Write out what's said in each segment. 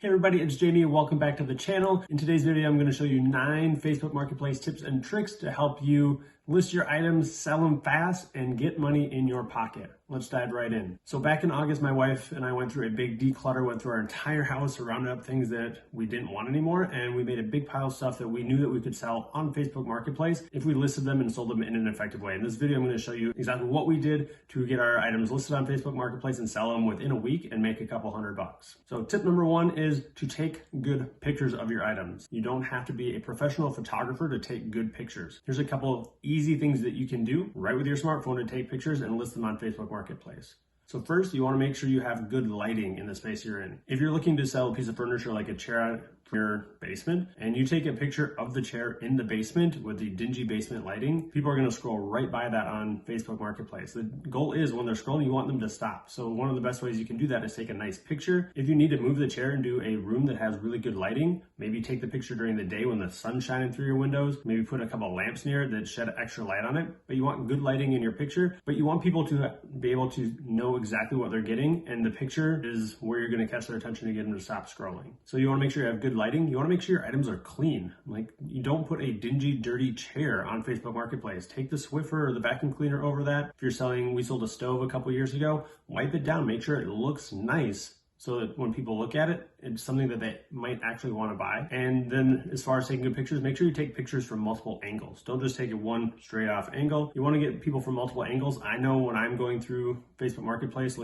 Hey everybody, it's Jamie and welcome back to the channel. In today's video, I'm going to show you 9 Facebook Marketplace tips and tricks to help you list your items, sell them fast, and get money in your pocket. Let's dive right in. So back in August, my wife and I went through a big declutter, went through our entire house, rounded up things that we didn't want anymore, and we made a big pile of stuff that we knew that we could sell on Facebook Marketplace if we listed them and sold them in an effective way. In this video, I'm going to show you exactly what we did to get our items listed on Facebook Marketplace and sell them within a week and make a couple $100. So tip number 1 is to take good pictures of your items. You don't have to be a professional photographer to take good pictures. Here's a couple of easy things that you can do right with your smartphone to take pictures and list them on Facebook Marketplace. So first, you want to make sure you have good lighting in the space you're in. If you're looking to sell a piece of furniture like a chair for your basement, and you take a picture of the chair in the basement with the dingy basement lighting, people are going to scroll right by that on Facebook Marketplace. The goal is when they're scrolling, you want them to stop. So one of the best ways you can do that is take a nice picture. If you need to move the chair into a room that has really good lighting, maybe take the picture during the day when the sun's shining through your windows, maybe put a couple of lamps near it that shed extra light on it. But you want good lighting in your picture, but you want people to be able to know exactly what they're getting, and the picture is where you're going to catch their attention to get them to stop scrolling. So you want to make sure you have good lighting. You want to make sure your items are clean. Like, you don't put a dingy, dirty chair on Facebook Marketplace. Take the Swiffer or the vacuum cleaner over that. If you're selling, we sold a stove a couple years ago, wipe it down, make sure it looks nice, so that when people look at it, it's something that they might actually want to buy. And then as far as taking good pictures, make sure you take pictures from multiple angles. Don't just take it one straight off angle. You want to get people from multiple angles. I know when I'm going through Facebook Marketplace I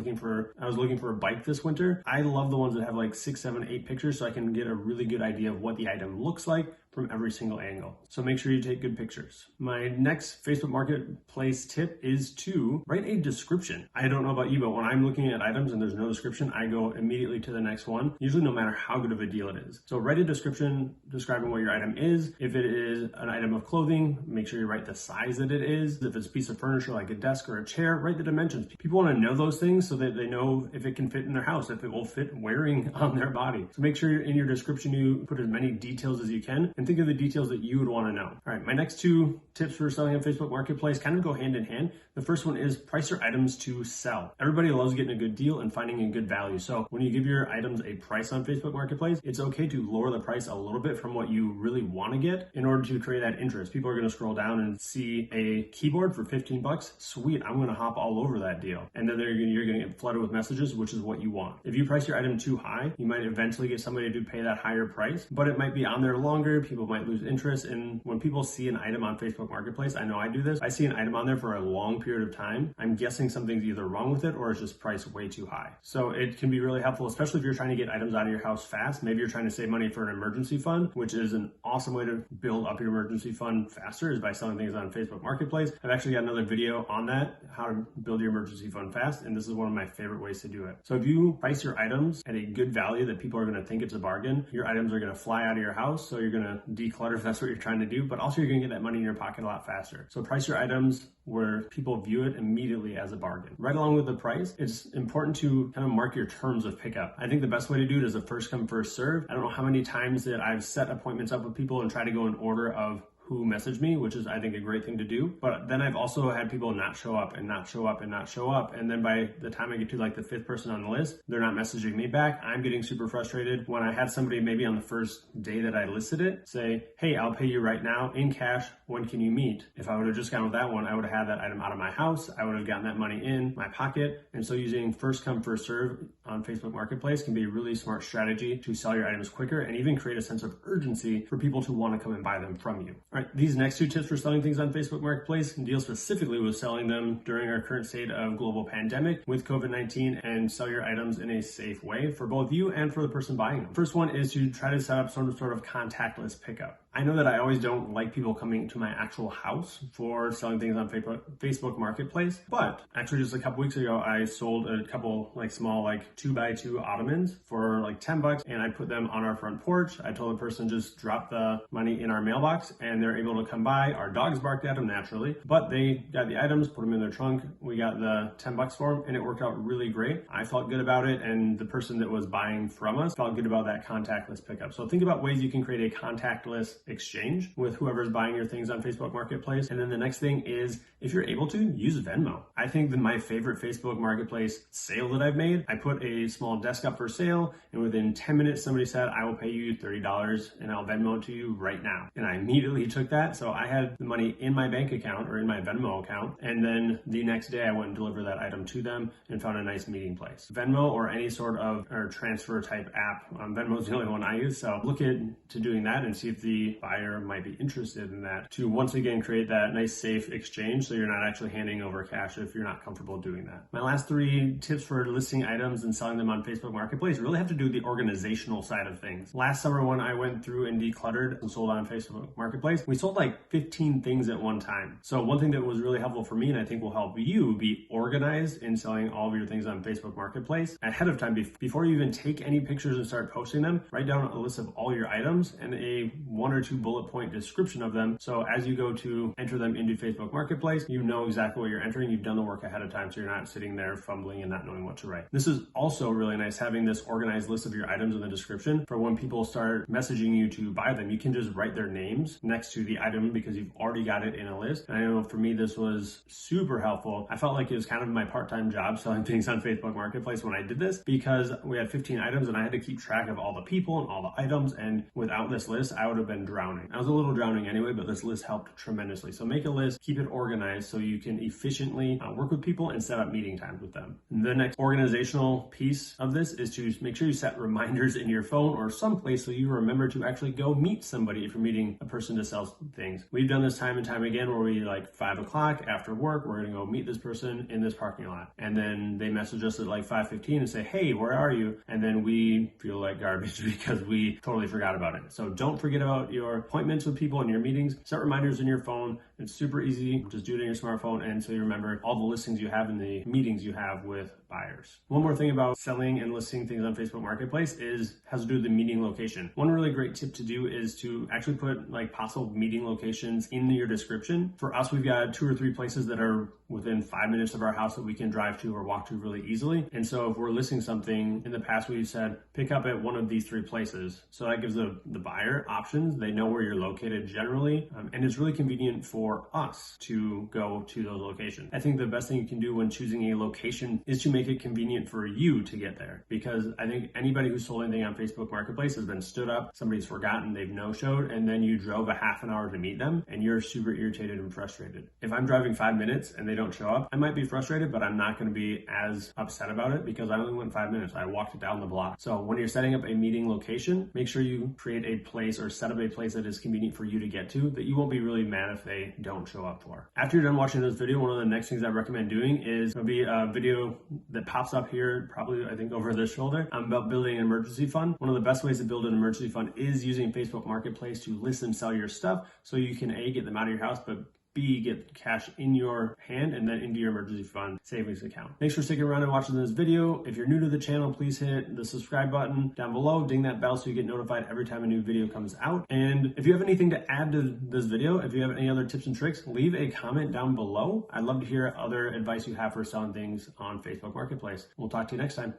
was looking for a bike this winter. I love the ones that have like 6, 7, 8 pictures so I can get a really good idea of what the item looks like from every single angle. So make sure you take good pictures. My next Facebook Marketplace tip is to write a description. I don't know about you, but when I'm looking at items and there's no description, I go immediately to the next one, usually no matter how good of a deal it is. So write a description describing what your item is. If it is an item of clothing, make sure you write the size that it is. If it's a piece of furniture like a desk or a chair, write the dimensions. People want to know those things so that they know if it can fit in their house, if it will fit wearing on their body. So make sure in your description you put as many details as you can, and think of the details that you would want to know. All right, my next 2 tips for selling on Facebook Marketplace kind of go hand in hand. The first one is price your items to sell. Everybody loves getting a good deal and finding a good value. So when you give your items a price on Facebook Marketplace, it's okay to lower the price a little bit from what you really want to get in order to create that interest. People are going to scroll down and see a keyboard for 15 bucks. Sweet, I'm going to hop all over that deal. And then you're going to get flooded with messages, which is what you want. If you price your item too high, you might eventually get somebody to pay that higher price, but it might be on there longer. People might lose interest. And when people see an item on Facebook Marketplace, I know I do this, I see an item on there for a long period of time, I'm guessing something's either wrong with it or it's just priced way too high. So it can be really helpful, especially if you're trying to get items out of your house fast. Maybe you're trying to save money for an emergency fund, which is an awesome way to build up your emergency fund faster, is by selling things on Facebook Marketplace. I've actually got another video on that, how to build your emergency fund fast, and this is one of my favorite ways to do it. So if you price your items at a good value that people are going to think it's a bargain, your items are going to fly out of your house, so you're going to declutter if that's what you're trying to do, but also you're going to get that money in your pocket a lot faster. So price your items where people view it immediately as a bargain. Right along with the price, it's important to kind of mark your terms of pickup. I think the best way to do it is a first come, first serve. I don't know how many times that I've set appointments up with people and try to go in order of who messaged me, which is, I think, a great thing to do. But then I've also had people not show up and not show up and not show up. And then by the time I get to like the 5th person on the list, they're not messaging me back. I'm getting super frustrated. When I had somebody maybe on the first day that I listed it say, hey, I'll pay you right now in cash. When can you meet? If I would have just gone with that one, I would have had that item out of my house. I would have gotten that money in my pocket. And so using first come, first serve on Facebook Marketplace can be a really smart strategy to sell your items quicker and even create a sense of urgency for people to want to come and buy them from you. All right, these next 2 tips for selling things on Facebook Marketplace can deal specifically with selling them during our current state of global pandemic with COVID-19 and sell your items in a safe way for both you and for the person buying them. First one is to try to set up some sort of contactless pickup. I know that I always don't like people coming to my actual house for selling things on Facebook Marketplace, but actually just a couple weeks ago, I sold a couple like small like 2x2 ottomans for like 10 bucks, and I put them on our front porch. I told the person just drop the money in our mailbox, and they're able to come by. Our dogs barked at them naturally, but they got the items, put them in their trunk. We got the 10 bucks for them, and it worked out really great. I felt good about it, and the person that was buying from us felt good about that contactless pickup. So think about ways you can create a contactless exchange with whoever's buying your things on Facebook Marketplace. And then the next thing is, if you're able to, use Venmo. I think that my favorite Facebook Marketplace sale that I've made, I put a small desk up for sale, and within 10 minutes, somebody said, I will pay you $30 and I'll Venmo it to you right now. And I immediately took that. So I had the money in my bank account or in my Venmo account. And then the next day I went and delivered that item to them and found a nice meeting place. Venmo or any sort of transfer type app, Venmo is the only one I use. So look into doing that and see if the buyer might be interested in that, to once again create that nice safe exchange so you're not actually handing over cash if you're not comfortable doing that. My last 3 tips for listing items and selling them on Facebook Marketplace really have to do with the organizational side of things. Last summer when I went through and decluttered and sold on Facebook Marketplace, we sold like 15 things at one time. So one thing that was really helpful for me, and I think will help you be organized in selling all of your things on Facebook Marketplace ahead of time, before you even take any pictures and start posting them, write down a list of all your items and a 1 or 2 bullet point description of them. So as you go to enter them into Facebook Marketplace, you know exactly what you're entering. You've done the work ahead of time, so you're not sitting there fumbling and not knowing what to write. This is also really nice, having this organized list of your items in the description, for when people start messaging you to buy them, you can just write their names next to the item because you've already got it in a list. And I know for me, this was super helpful. I felt like it was kind of my part-time job selling things on Facebook Marketplace when I did this, because we had 15 items and I had to keep track of all the people and all the items. And without this list, I would have been drowning. I was a little drowning anyway, but this list helped tremendously. So make a list, keep it organized so you can efficiently work with people and set up meeting times with them. And the next organizational piece of this is to make sure you set reminders in your phone or someplace so you remember to actually go meet somebody if you're meeting a person to sell things. We've done this time and time again where we, like 5 o'clock after work, we're gonna go meet this person in this parking lot. And then they message us at like 5:15 and say, hey, where are you? And then we feel like garbage because we totally forgot about it. So don't forget about your appointments with people and your meetings. Set reminders in your phone. It's super easy. Just do it in your smartphone, and so you remember all the listings you have and the meetings you have with buyers. One more thing about selling and listing things on Facebook Marketplace has to do with the meeting location. One really great tip to do is to actually put like possible meeting locations in your description. For us, we've got 2 or 3 places that are within 5 minutes of our house that we can drive to or walk to really easily. And so if we're listing something, in the past we've said, pick up at one of these 3 places. So that gives the buyer options. They know where you're located generally. And it's really convenient for us to go to those locations. I think the best thing you can do when choosing a location is to make it convenient for you to get there. Because I think anybody who's sold anything on Facebook Marketplace has been stood up, somebody's forgotten, they've no-showed, and then you drove a half an hour to meet them and you're super irritated and frustrated. If I'm driving 5 minutes and they don't show up, I might be frustrated, but I'm not going to be as upset about it because I only went 5 minutes. I walked it down the block. So when you're setting up a meeting location, make sure you create a place or set up a place that is convenient for you to get to, that you won't be really mad if they don't show up for. After you're done watching this video, one of the next things I recommend doing is there'll be a video that pops up here, probably I think over this shoulder, about building an emergency fund. One of the best ways to build an emergency fund is using Facebook Marketplace to list and sell your stuff so you can A, get them out of your house, but B, get cash in your hand and then into your emergency fund savings account. Thanks for sticking around and watching this video. If you're new to the channel, please hit the subscribe button down below, ding that bell so you get notified every time a new video comes out. And if you have anything to add to this video, if you have any other tips and tricks, leave a comment down below. I'd love to hear other advice you have for selling things on Facebook Marketplace. We'll talk to you next time.